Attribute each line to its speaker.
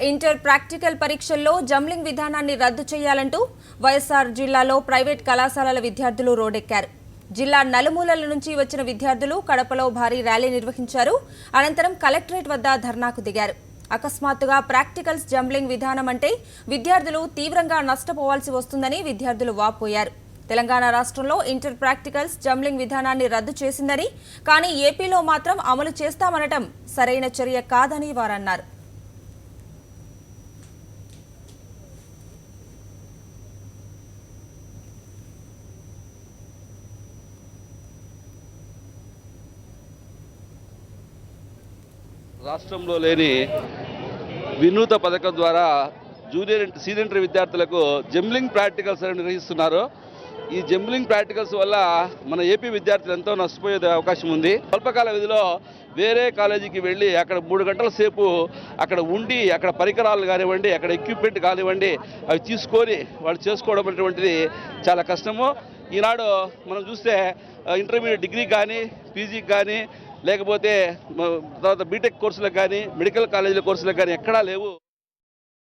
Speaker 1: Inter practical పరీక్షల్లో jumbling విధానాన్ని రద్దు చేయాలంటూ వైఎస్ఆర్ జిల్లాలో ప్రైవేట్ కళాశాలల విద్యార్థులు రోడ్డెక్కారు. జిల్లా నలుమూలల నుంచి వచ్చిన విద్యార్థులు కడపలో భారీ ర్యాలీ నిర్వహించారు. అనంతరం కలెక్టరేట్ వద్ద ధర్నాకు దిగారు. అకస్మాత్తుగా ప్రాక్టికల్స్ జంబ్లింగ్ విధానం అంటే విద్యార్థులు తీవ్రంగా నష్టపోవాల్సి వస్తుందని విద్యార్థులు వాపోయారు. తెలంగాణ రాష్ట్రంలో ఇంటర్ ప్రాక్టికల్స్ జంబ్లింగ్ విధానాన్ని రద్దు చేసిందని, కానీ ఏపీలో మాత్రం అమలు చేస్తామనటం సరైన చర్య కాదని వారన్నారు.
Speaker 2: రాష్ట్రంలో లేని వినూత పథకం ద్వారా సీనియర్ విద్యార్థులకు జంబ్లింగ్ ప్రాక్టికల్స్ నిర్వహిస్తున్నారు. ఈ జంబ్లింగ్ ప్రాక్టికల్స్ వల్ల మన ఏపీ విద్యార్థులు ఎంతో నష్టపోయే అవకాశం ఉంది. స్వల్పకాల వ్యవధిలో వేరే కాలేజీకి వెళ్ళి అక్కడ 3 గంటల సేపు అక్కడ ఉండి అక్కడ పరికరాలు కానివ్వండి, అక్కడ ఎక్విప్మెంట్ కానివ్వండి, అవి తీసుకొని వాళ్ళు చేసుకోవడం అనేటువంటిది చాలా కష్టము. ఈనాడు మనం చూస్తే ఇంటర్మీడియట్ డిగ్రీ కానీ, పీజీకి కానీ, లేకపోతే తర్వాత బీటెక్ కోర్సులకు కానీ, మెడికల్ కాలేజీల కోర్సులకు కానీ ఎక్కడా లేవు.